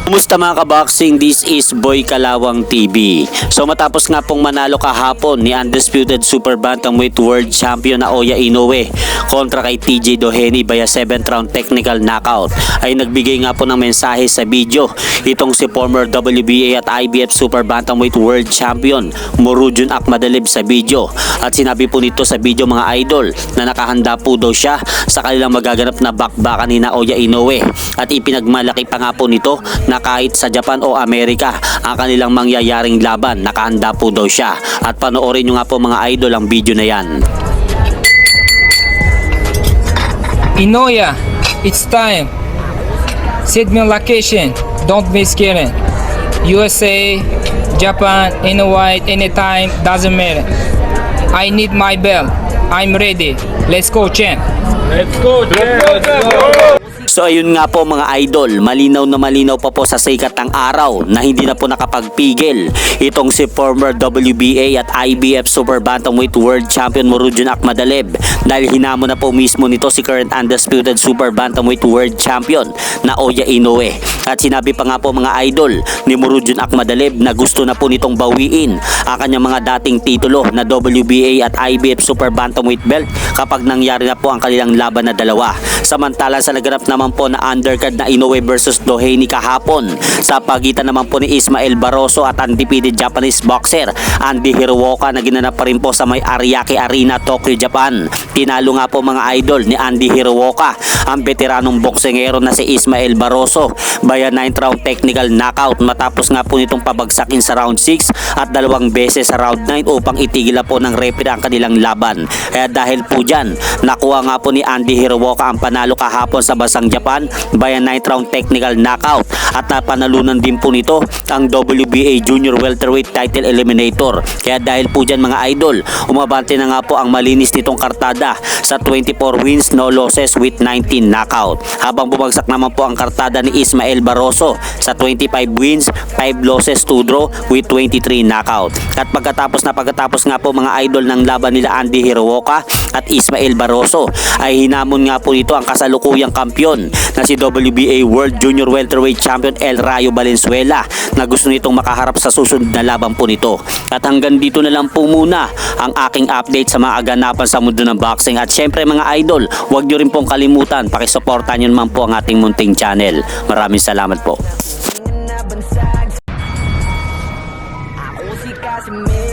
Kumusta mga kaboxing? This is Boy Kalawang TV. So matapos nga pong manalo kahapon ni Undisputed Super Bantamweight World Champion na Oya Inoue kontra kay TJ Doheny via 7th round technical knockout, ay nagbigay nga po ng mensahe sa video itong si former WBA at IBF Super Bantamweight World Champion Murodjon Akhmadalib sa video. At sinabi po nito sa video mga idol na nakahanda po daw siya sa kanilang magaganap na bakbakan ni na Oya Inoue, at ipinagmalaki pa nga po nito na kahit sa Japan o Amerika ang kanilang mangyayaring laban, nakahanda po daw siya. At panoorin nyo nga po mga idol ang video na yan. Inoue, it's time. Set me location. Don't be scared. USA, Japan, anywhere, anytime, doesn't matter. I need my belt. I'm ready. Let's go, champ. Let's go, let's go. So ayun nga po mga idol, malinaw na malinaw pa po sa sikat ng araw na hindi na po nakapagpigil itong si former WBA at IBF Super Bantamweight World Champion Murodjon Akhmadalib, dahil hinamon na po mismo nito si current Undisputed Super Bantamweight World Champion na Oya Inoue. At sinabi pa nga po mga idol ni Murodjon Akhmadalib na gusto na po nitong bawiin ang kanyang mga dating titulo na WBA at IBF Super Bantamweight belt kapag nangyari na po ang kanilang laban na dalawa. Samantala sa naganap naman po na undercard na Inoue versus Doheny kahapon, sa pagitan naman po ni Ismael Barroso at undefeated Japanese boxer Andy Hirowoka na ginanap pa rin po sa may Ariake Arena, Tokyo, Japan. Tinalo nga po mga idol ni Andy Hirowoka ang veteranong boksingero na si Ismael Barroso via 9th round technical knockout, matapos nga po nitong pabagsakin sa round 6 at 2 beses sa round 9 upang itigil na po ng referee ang kanilang laban. Kaya dahil po dyan, nakuha nga po ni Andy Hirowoka ang panalo kahapon sa bansang Japan via 9th round technical knockout, at napanalunan din po nito ang WBA Junior Welterweight title eliminator. Kaya dahil po dyan mga idol, umabante na nga po ang malinis nitong kartada sa 24 wins no losses with 19 knockout, habang bumagsak naman po ang kartada ni Ismael Barroso sa 25 wins 5 losses 2 draw with 23 knockout. At pagkatapos nga po mga idol ng laban nila Andy Hirowoka at Ismael Barroso, ay hinamon nga po nito ang kasalukuyang kampiyon na si WBA World Junior Welterweight Champion El Rayo Valenzuela, na gusto nitong makaharap sa susunod na laban po nito. At hanggang dito na lang po muna ang aking update sa mga aganapan sa mundo ng boxing. At syempre mga idol, huwag nyo rin pong kalimutan, pakisuportahan nyo naman po ang ating munting channel. Maraming salamat po. Ako si Casimir.